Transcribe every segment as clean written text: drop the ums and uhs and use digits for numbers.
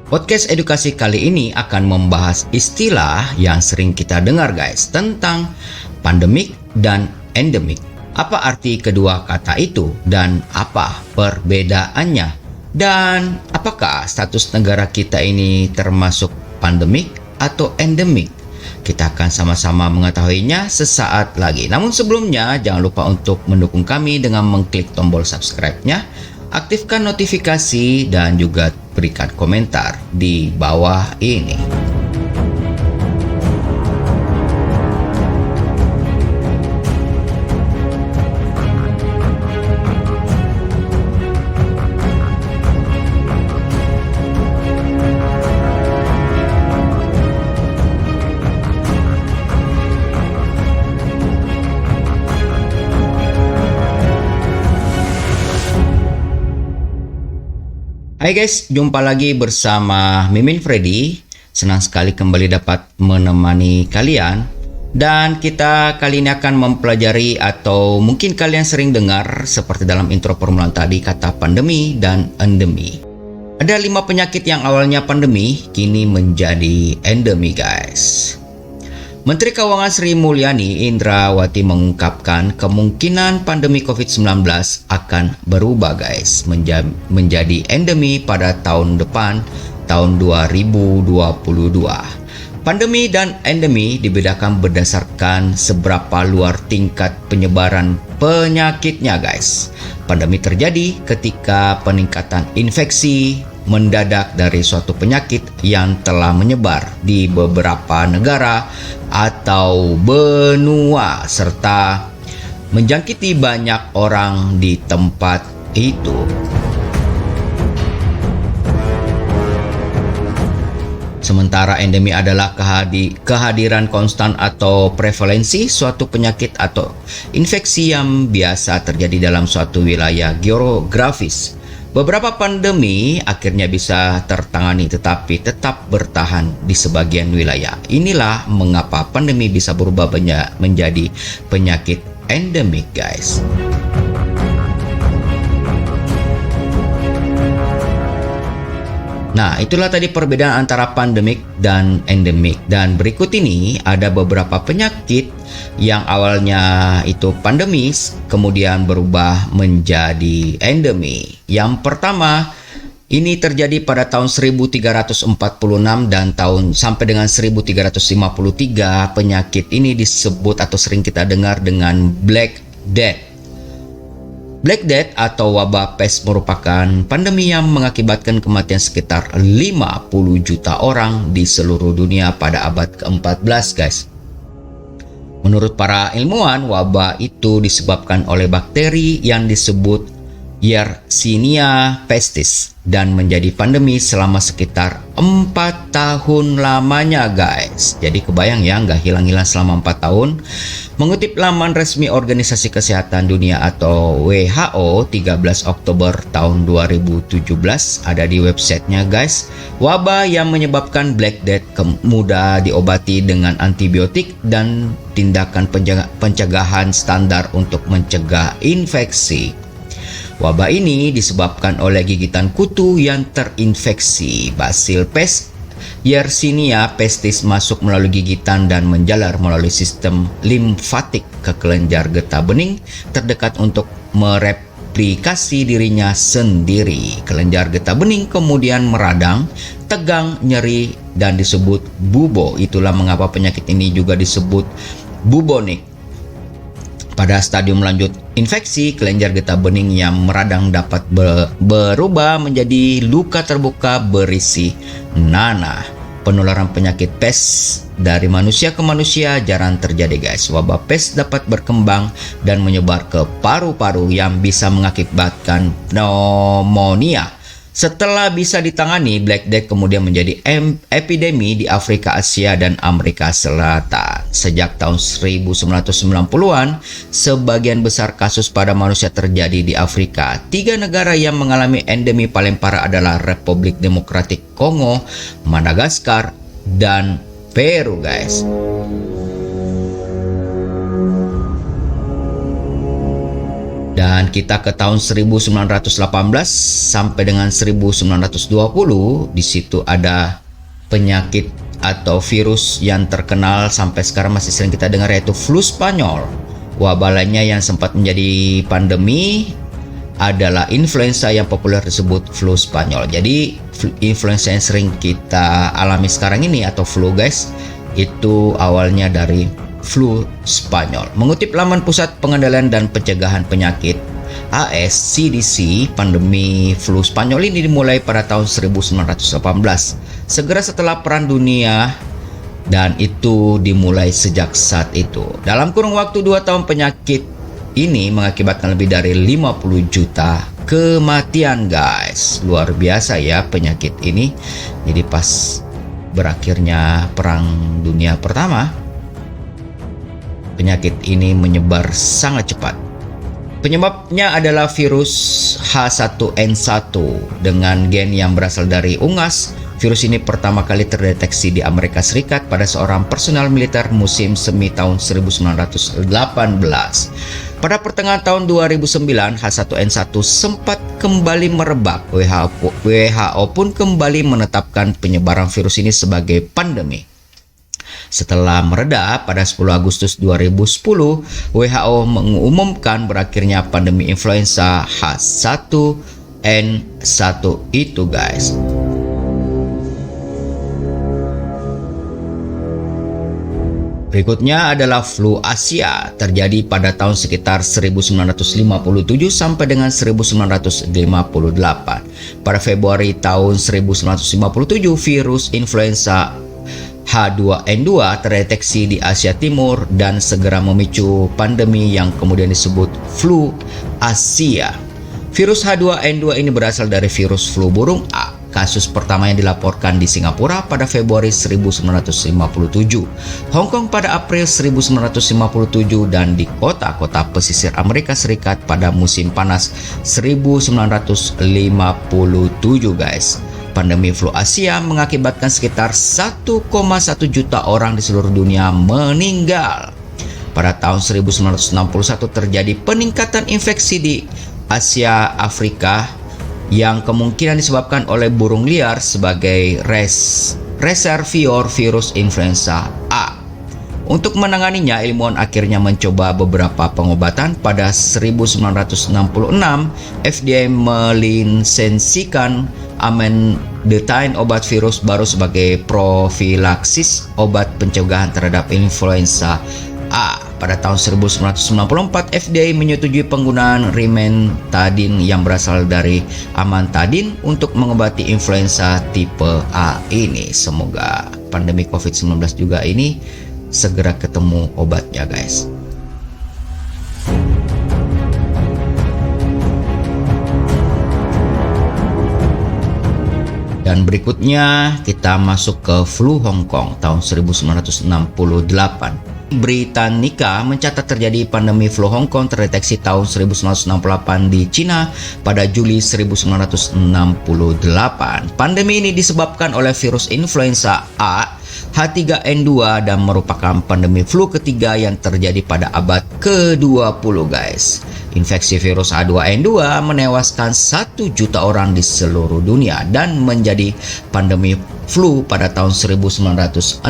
Podcast edukasi kali ini akan membahas istilah yang sering kita dengar guys tentang pandemik dan endemik. Apa arti kedua kata itu dan apa perbedaannya? Dan apakah status negara kita ini termasuk pandemik atau endemik? Kita akan sama-sama mengetahuinya sesaat lagi. Namun sebelumnya jangan lupa untuk mendukung kami dengan mengklik tombol subscribe-nya, aktifkan notifikasi dan juga berikan komentar di bawah ini. Hai guys, jumpa lagi bersama Mimin Freddy. Senang sekali kembali dapat menemani kalian. Dan kita kali ini akan mempelajari atau mungkin kalian sering dengar seperti dalam intro permulaan tadi kata pandemi dan endemi. Ada 5 penyakit yang awalnya pandemi kini menjadi endemi guys. Menteri Keuangan Sri Mulyani Indrawati mengungkapkan kemungkinan pandemi COVID-19 akan berubah guys menjadi endemi pada tahun depan, tahun 2022. Pandemi dan endemi dibedakan berdasarkan seberapa luar tingkat penyebaran penyakitnya guys. Pandemi terjadi ketika peningkatan infeksi mendadak dari suatu penyakit yang telah menyebar di beberapa negara atau benua serta menjangkiti banyak orang di tempat itu. Sementara endemi adalah kehadiran konstan atau prevalensi suatu penyakit atau infeksi yang biasa terjadi dalam suatu wilayah geografis. Beberapa pandemi akhirnya bisa tertangani tetapi tetap bertahan di sebagian wilayah. Inilah mengapa pandemi bisa berubah menjadi penyakit endemik guys. Nah, itulah tadi perbedaan antara pandemik dan endemik. Dan berikut ini ada beberapa penyakit yang awalnya itu pandemis, kemudian berubah menjadi endemi. Yang pertama, ini terjadi pada tahun 1346 dan sampai dengan 1353. Penyakit ini disebut atau sering kita dengar dengan Black Death. Black Death atau wabah pes merupakan pandemi yang mengakibatkan kematian sekitar 50 juta orang di seluruh dunia pada abad ke-14 guys. Menurut para ilmuwan, wabah itu disebabkan oleh bakteri yang disebut Yersinia pestis dan menjadi pandemi selama sekitar 4 tahun lamanya guys. Jadi kebayang ya, nggak hilang-hilang selama 4 tahun. Mengutip laman resmi Organisasi Kesehatan Dunia atau WHO 13 Oktober tahun 2017 ada di websitenya guys. Wabah yang menyebabkan Black Death mudah diobati dengan antibiotik dan tindakan pencegahan standar untuk mencegah infeksi. Wabah ini disebabkan oleh gigitan kutu yang terinfeksi basil pes Yersinia pestis masuk melalui gigitan dan menjalar melalui sistem limfatik ke kelenjar getah bening terdekat untuk mereplikasi dirinya sendiri. Kelenjar getah bening kemudian meradang, tegang, nyeri, dan disebut bubo. Itulah mengapa penyakit ini juga disebut bubonik. Pada stadium lanjut infeksi, kelenjar getah bening yang meradang dapat berubah menjadi luka terbuka berisi nanah. Penularan penyakit pes dari manusia ke manusia jarang terjadi guys. Wabah pes dapat berkembang dan menyebar ke paru-paru yang bisa mengakibatkan pneumonia. Setelah bisa ditangani, Black Death kemudian menjadi epidemi di Afrika, Asia, dan Amerika Selatan. Sejak tahun 1990-an, sebagian besar kasus pada manusia terjadi di Afrika. 3 negara yang mengalami endemi paling parah adalah Republik Demokratik Kongo, Madagaskar, dan Peru guys. Dan kita ke tahun 1918 sampai dengan 1920, di situ ada penyakit atau virus yang terkenal sampai sekarang masih sering kita dengar, yaitu flu Spanyol. Wabah lainnya yang sempat menjadi pandemi adalah influenza yang populer disebut flu Spanyol. Jadi influenza yang sering kita alami sekarang ini atau flu guys, itu awalnya dari flu Spanyol. Mengutip laman Pusat Pengendalian dan Pencegahan Penyakit AS CDC, pandemi flu Spanyol ini dimulai pada tahun 1918, segera setelah Perang Dunia, dan itu dimulai sejak saat itu. Dalam kurun waktu 2 tahun, penyakit ini mengakibatkan lebih dari 50 juta kematian guys. Luar biasa ya penyakit ini. Jadi pas berakhirnya Perang Dunia Pertama, penyakit ini menyebar sangat cepat. Penyebabnya adalah virus H1N1 dengan gen yang berasal dari unggas. Virus ini pertama kali terdeteksi di Amerika Serikat pada seorang personel militer musim semi tahun 1918. Pada pertengahan tahun 2009, H1N1 sempat kembali merebak. WHO pun kembali menetapkan penyebaran virus ini sebagai pandemi. Setelah mereda pada 10 Agustus 2010, WHO mengumumkan berakhirnya pandemi influenza H1N1 itu guys. Berikutnya adalah flu Asia, terjadi pada tahun sekitar 1957 sampai dengan 1958. Pada Februari tahun 1957, virus influenza H2N2 terdeteksi di Asia Timur dan segera memicu pandemi yang kemudian disebut flu Asia. Virus H2N2 ini berasal dari virus flu burung A. Kasus pertama yang dilaporkan di Singapura pada Februari 1957, Hong Kong pada April 1957, dan di kota-kota pesisir Amerika Serikat pada musim panas 1957 guys. Pandemi flu Asia mengakibatkan sekitar 1,1 juta orang di seluruh dunia meninggal. Pada tahun 1961 terjadi peningkatan infeksi di Asia Afrika yang kemungkinan disebabkan oleh burung liar sebagai reservoir virus influenza A. Untuk menanganinya, ilmuwan akhirnya mencoba beberapa pengobatan. Pada 1966, FDA melisensikan amantadine, obat virus baru, sebagai profilaksis obat pencegahan terhadap influenza A. Pada tahun 1994, FDA menyetujui penggunaan rimantadine yang berasal dari amantadine untuk mengobati influenza tipe A ini. Semoga pandemi COVID-19 juga ini segera ketemu obatnya guys. Dan berikutnya kita masuk ke flu Hong Kong tahun 1968. Britannica mencatat terjadi pandemi flu Hong Kong terdeteksi tahun 1968 di Cina pada Juli 1968. Pandemi ini disebabkan oleh virus influenza A H3N2 dan merupakan pandemi flu ketiga yang terjadi pada abad ke-20 guys. Infeksi virus H2N2 menewaskan 1 juta orang di seluruh dunia dan menjadi pandemi flu pada tahun 1968.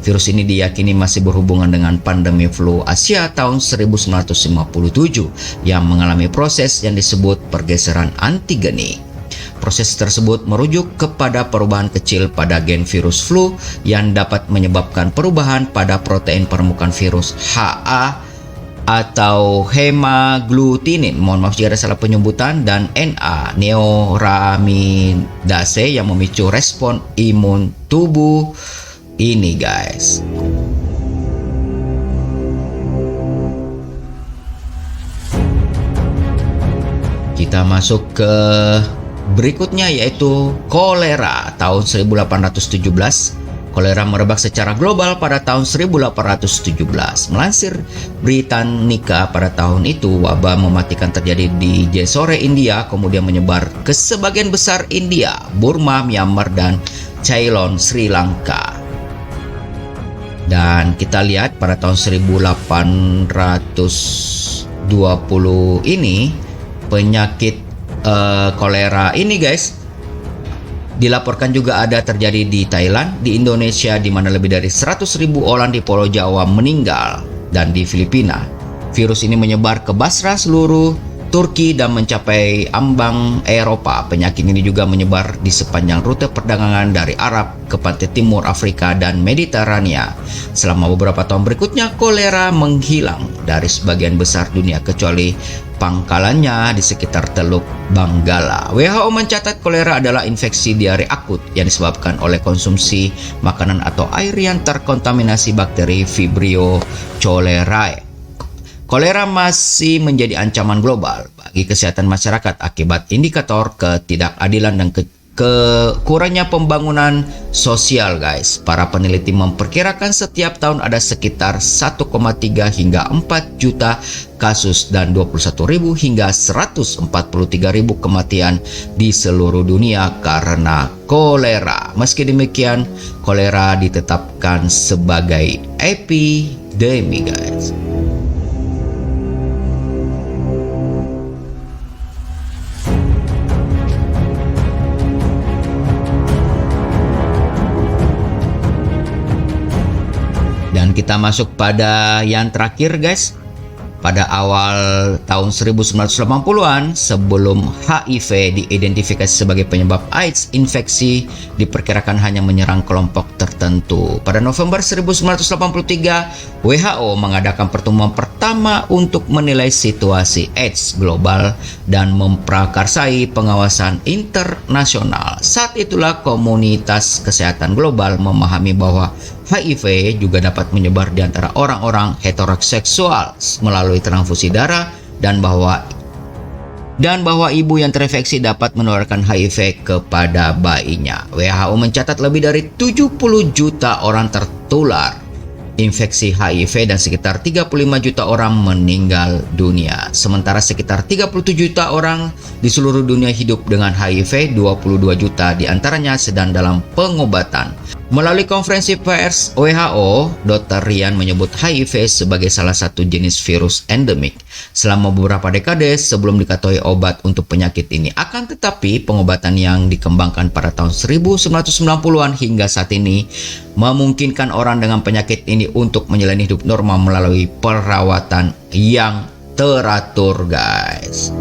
Virus ini diyakini masih berhubungan dengan pandemi flu Asia tahun 1957 yang mengalami proses yang disebut pergeseran antigeni. Proses tersebut merujuk kepada perubahan kecil pada gen virus flu yang dapat menyebabkan perubahan pada protein permukaan virus HA atau hemagglutinins, mohon maaf jika ada salah penyebutan, dan NA neuraminidase yang memicu respon imun tubuh ini guys. Kita masuk ke berikutnya, yaitu kolera tahun 1817. Kolera merebak secara global pada tahun 1817. Melansir Britannica pada tahun itu, wabah mematikan terjadi di Jessore, India, kemudian menyebar ke sebagian besar India, Burma, Myanmar, dan Ceylon, Sri Lanka. Dan kita lihat pada tahun 1812 ini, penyakit kolera ini guys dilaporkan juga ada terjadi di Thailand, di Indonesia di mana lebih dari 100.000 orang di Pulau Jawa meninggal, dan di Filipina. Virus ini menyebar ke Basra, seluruh Turki, dan mencapai ambang Eropa. Penyakit ini juga menyebar di sepanjang rute perdagangan dari Arab ke pantai timur Afrika dan Mediterania. Selama beberapa tahun berikutnya, kolera menghilang dari sebagian besar dunia kecuali pangkalannya di sekitar Teluk Benggala. WHO mencatat kolera adalah infeksi diare akut yang disebabkan oleh konsumsi makanan atau air yang terkontaminasi bakteri Vibrio cholerae. Kolera masih menjadi ancaman global bagi kesehatan masyarakat akibat indikator ketidakadilan dan kurangnya pembangunan sosial guys. Para peneliti memperkirakan setiap tahun ada sekitar 1,3 hingga 4 juta kasus dan 21.000 hingga 143.000 kematian di seluruh dunia karena kolera. Meski demikian, kolera ditetapkan sebagai epidemi guys. Dan kita masuk pada yang terakhir guys. Pada awal tahun 1980-an, sebelum HIV diidentifikasi sebagai penyebab AIDS, infeksi diperkirakan hanya menyerang kelompok tertentu. Pada November 1983, WHO mengadakan pertemuan pertama untuk menilai situasi AIDS global dan memprakarsai pengawasan internasional. Saat itulah komunitas kesehatan global memahami bahwa HIV juga dapat menyebar di antara orang-orang heteroseksual melalui transfusi darah dan bahwa ibu yang terinfeksi dapat menularkan HIV kepada bayinya. WHO mencatat lebih dari 70 juta orang tertular infeksi HIV dan sekitar 35 juta orang meninggal dunia. Sementara sekitar 37 juta orang di seluruh dunia hidup dengan HIV, 22 juta diantaranya sedang dalam pengobatan. Melalui konferensi pers WHO, Dr. Ryan menyebut HIV sebagai salah satu jenis virus endemik selama beberapa dekade sebelum diketahui obat untuk penyakit ini. Akan tetapi, pengobatan yang dikembangkan pada tahun 1990-an hingga saat ini memungkinkan orang dengan penyakit ini untuk menjalani hidup normal melalui perawatan yang teratur, guys.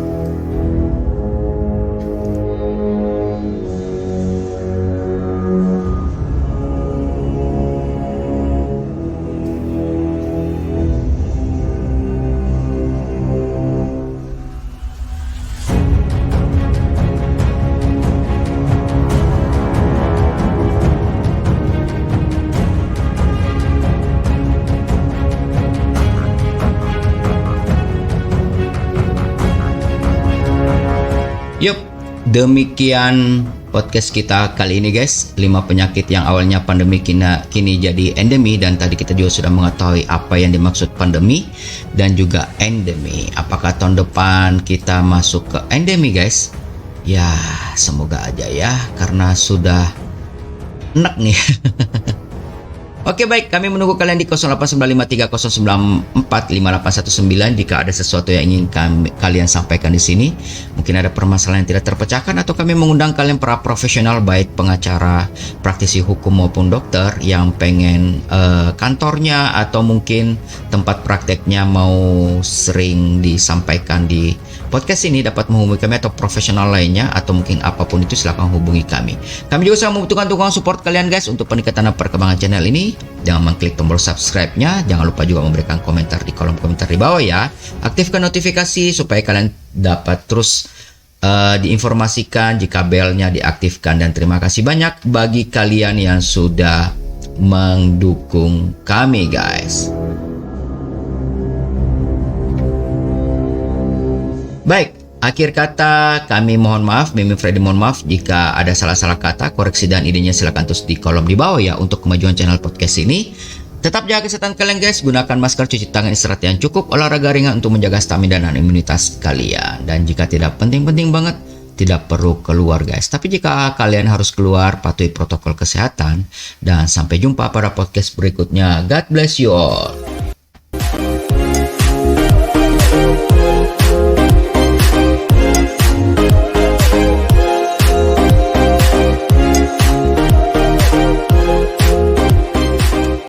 Yup, demikian podcast kita kali ini guys. 5 penyakit yang awalnya pandemi kini jadi endemi, dan tadi kita juga sudah mengetahui apa yang dimaksud pandemi dan juga endemi. Apakah tahun depan kita masuk ke endemi guys? Ya, semoga aja ya, karena sudah enak nih. Oke baik, kami menunggu kalian di 089530945819 jika ada sesuatu yang ingin kalian sampaikan di sini. Mungkin ada permasalahan yang tidak terpecahkan, atau kami mengundang kalian para profesional baik pengacara, praktisi hukum maupun dokter yang pengen kantornya atau mungkin tempat prakteknya mau sering disampaikan di podcast ini dapat menghubungi kami, atau profesional lainnya, atau mungkin apapun itu silahkan hubungi kami. Kami juga sangat membutuhkan dukungan support kalian guys untuk peningkatan dan perkembangan channel ini. Jangan mengklik tombol subscribe-nya, jangan lupa juga memberikan komentar di kolom komentar di bawah ya. Aktifkan notifikasi supaya kalian dapat terus diinformasikan jika belnya diaktifkan. Dan terima kasih banyak bagi kalian yang sudah mendukung kami guys. Baik, akhir kata kami mohon maaf, Mimin Freddy mohon maaf jika ada salah-salah kata, koreksi dan idenya silakan tulis di kolom di bawah ya untuk kemajuan channel podcast ini. Tetap jaga kesehatan kalian guys, gunakan masker, cuci tangan, istirahat yang cukup, olahraga ringan untuk menjaga stamina dan imunitas kalian. Dan jika tidak penting-penting banget, tidak perlu keluar guys. Tapi jika kalian harus keluar, patuhi protokol kesehatan. Dan sampai jumpa pada podcast berikutnya. God bless you all.